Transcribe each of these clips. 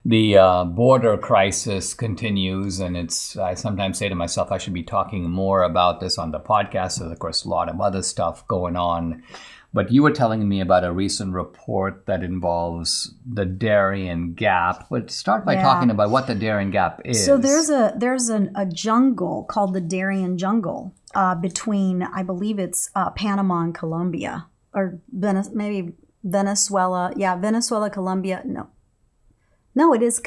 The border crisis continues, and I sometimes say to myself, I should be talking more about this on the podcast. There's, of course, a lot of other stuff going on. But you were telling me about a recent report that involves the Darien Gap. But start by talking about what the Darien Gap is. So there's a jungle called the Darien Jungle between, I believe it's Panama and Colombia, or maybe Venezuela. Yeah, Venezuela, Colombia. No, it is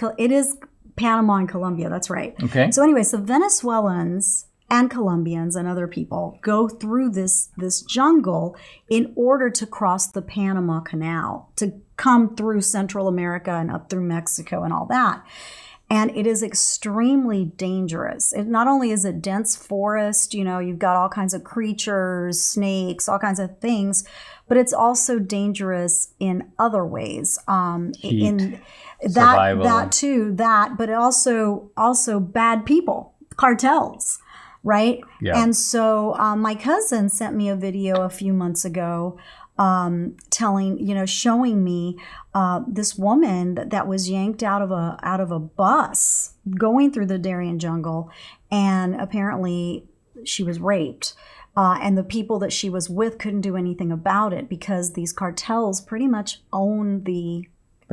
Panama and Colombia. That's right. Okay. So anyway, so Venezuelans and Colombians and other people go through this jungle in order to cross the Panama Canal, to come through Central America and up through Mexico and all that. And it is extremely dangerous. Not only is it dense forest, you've got all kinds of creatures, snakes, all kinds of things, but it's also dangerous in other ways. Heat, survival. But also bad people, cartels. Right? Yeah. And so my cousin sent me a video a few months ago showing me this woman that was yanked out of a bus going through the Darien Jungle, and apparently she was raped. And the people that she was with couldn't do anything about it because these cartels pretty much own the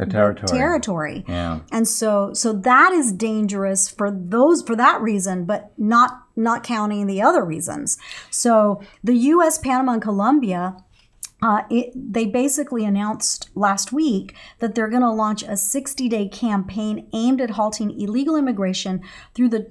territory. Yeah. And so that is dangerous for that reason, but not counting the other reasons. So the U.S., Panama, and Colombia, they basically announced last week that they're going to launch a 60-day campaign aimed at halting illegal immigration through the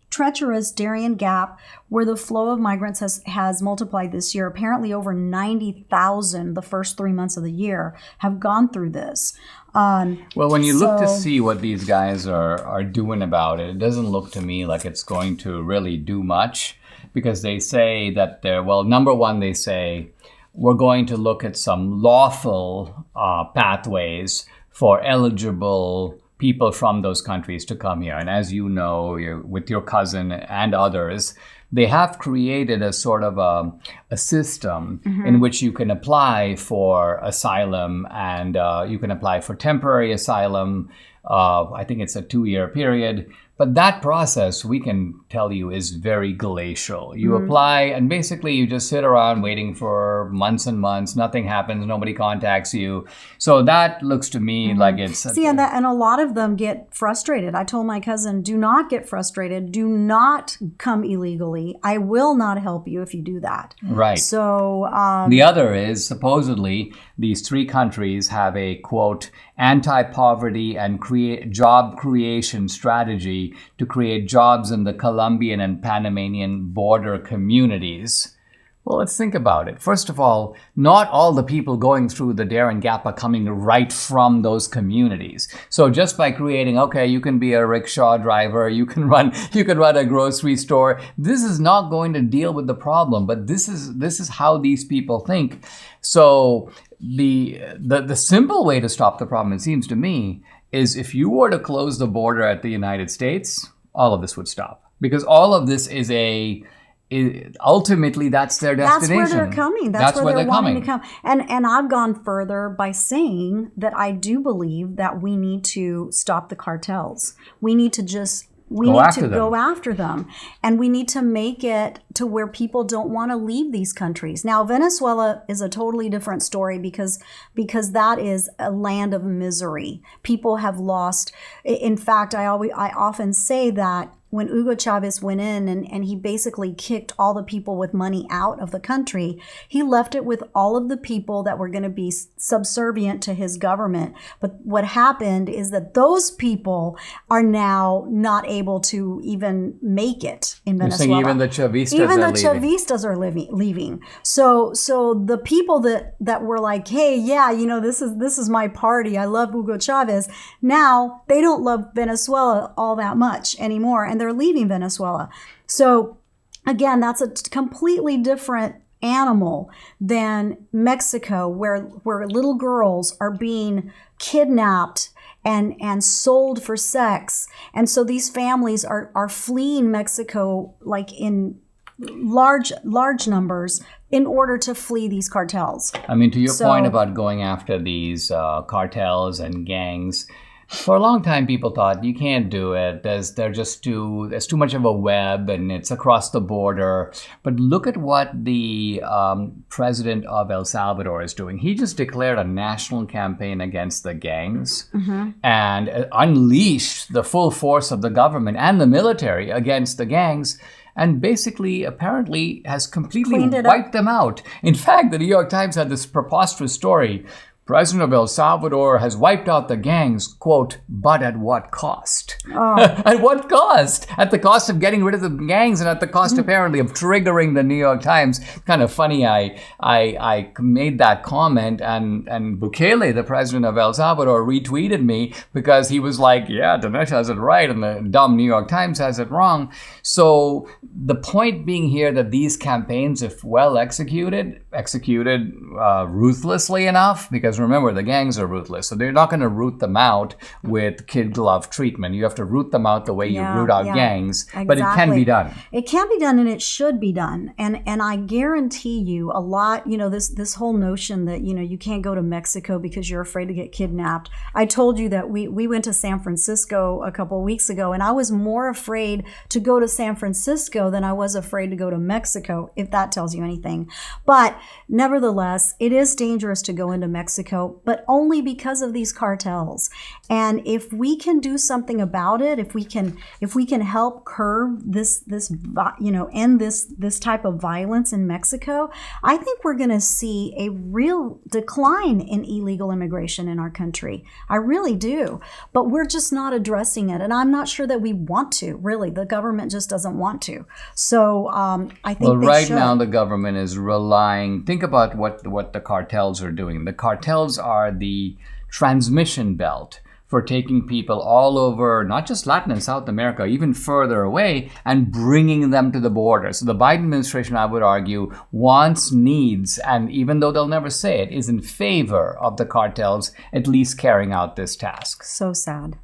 treacherous Darien Gap, where the flow of migrants has multiplied this year. Apparently over 90,000 the first 3 months of the year have gone through this. Well, when you look to see what these guys are doing about it, it doesn't look to me like it's going to really do much, because they say that number one, they say we're going to look at some lawful pathways for eligible people from those countries to come here. And as you know, with your cousin and others, they have created a sort of a system in which you can apply for asylum, and you can apply for temporary asylum. I think it's a 2-year period. But that process, we can tell you, is very glacial. You apply, and basically you just sit around waiting for months and months. Nothing happens. Nobody contacts you. So that looks to me like it's... and a lot of them get frustrated. I told my cousin, do not get frustrated. Do not come illegally. I will not help you if you do that. Right. So... the other is, supposedly, these 3 countries have a, quote, anti-poverty and job creation strategy to create jobs in the Colombian and Panamanian border communities. Well, let's think about it. First of all, not all the people going through the Darien Gap are coming right from those communities. So just by creating, you can be a rickshaw driver, you can run a grocery store, this is not going to deal with the problem. But this is how these people think. So the simple way to stop the problem, it seems to me, is if you were to close the border at the United States, all of this would stop. Because all of this is ultimately that's their destination. That's where they're coming. That's where they're wanting to come. And I've gone further by saying that I do believe that we need to stop the cartels. We need to go after them. And we need to make it to where people don't want to leave these countries. Now, Venezuela is a totally different story because that is a land of misery. People have lost. In fact, I often say that when Hugo Chavez went in and he basically kicked all the people with money out of the country, he left it with all of the people that were going to be subservient to his government. But what happened is that those people are now not able to even make it in Venezuela. You're saying even the Chavistas are leaving. So the people that were like, hey, this is my party. I love Hugo Chavez. Now they don't love Venezuela all that much anymore. And they're leaving Venezuela. So again, that's a completely different animal than Mexico, where little girls are being kidnapped and sold for sex. And so these families are fleeing Mexico like in large numbers in order to flee these cartels. I mean, to your point about going after these cartels and gangs, For a long time, people thought you can't do it. There's too much of a web, and it's across the border. But look at what the president of El Salvador is doing. He just declared a national campaign against the gangs and unleashed the full force of the government and the military against the gangs. And basically, apparently, has completely wiped them out. In fact, the New York Times had this preposterous story. President of El Salvador has wiped out the gangs, quote, but at what cost? Oh. At what cost? At the cost of getting rid of the gangs and at the cost, apparently, of triggering the New York Times. Kind of funny, I made that comment, and Bukele, the president of El Salvador, retweeted me because he was like, yeah, Dinesh has it right and the dumb New York Times has it wrong. So the point being here that these campaigns, if well executed ruthlessly enough, because remember, the gangs are ruthless. So they're not going to root them out with kid glove treatment. You have to root them out the way you root out gangs. Exactly. But it can be done. It can be done, and it should be done. And I guarantee you a lot, this whole notion that, you can't go to Mexico because you're afraid to get kidnapped. I told you that we went to San Francisco a couple of weeks ago, and I was more afraid to go to San Francisco than I was afraid to go to Mexico, if that tells you anything. But nevertheless, it is dangerous to go into Mexico, but only because of these cartels. And if we can do something about it, if we can help curb this end this type of violence in Mexico, I think we're going to see a real decline in illegal immigration in our country. I really do. But we're just not addressing it, and I'm not sure that we want to. Really, the government just doesn't want to. So I think right now the government is relying. Think about what the cartels are doing. The cartels are the transmission belt for taking people all over, not just Latin and South America, even further away, and bringing them to the border. So the Biden administration, I would argue, wants, needs, and even though they'll never say it, is in favor of the cartels at least carrying out this task. So sad.